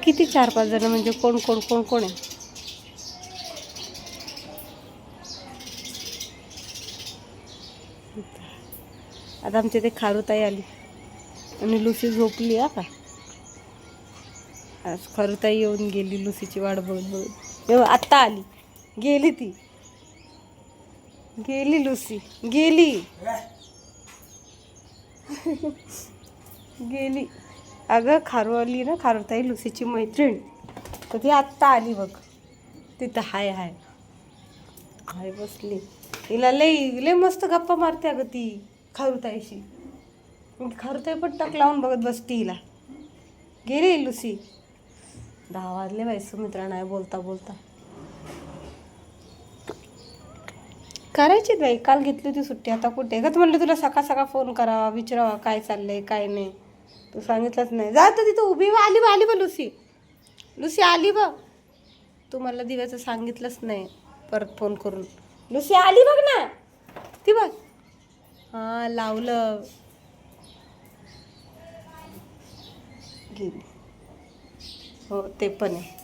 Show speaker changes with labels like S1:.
S1: किती 4-5 जण म्हणजे कोण कोण कोण कोण आहे? आता आमच्या इथे खारुताई आली आणि लुसी झोपली का. आज खारुताई येऊन गेली लुसीची वाट बघत बघत. आत्ता आली, गेली ती, गेली लुसी, गेली गेली. अगं खारू आली ना, खारुताई लुसीची मैत्रीण, तर ती आत्ता आली बघ. तिथं हाय हाय हाय बसली. हिला लय मस्त गप्पा मारते अगं ती खारुताईशी. खारुताई पण टक लावून बघत बसती हिला. गेली लुसी. 10 वाजले बाई सुमित्रा नाही बोलता बोलता. करायची बाई, काल घेतली होती सुट्टी, आता कुठे का. म्हणलं तुला सकाळ सकाळ फोन करावा, विचारावा काय चाललंय काय नाही, तू सांगितलंच नाही. जा तर तिथं उभी आली बा, आली बा लुसी, लुसी आली बघ. तू मला दिव्याचं सांगितलंच नाही परत फोन करून. लुसी आली बघ ना, ती बघ. हां लावलं, गेली. हो ते पण आहे.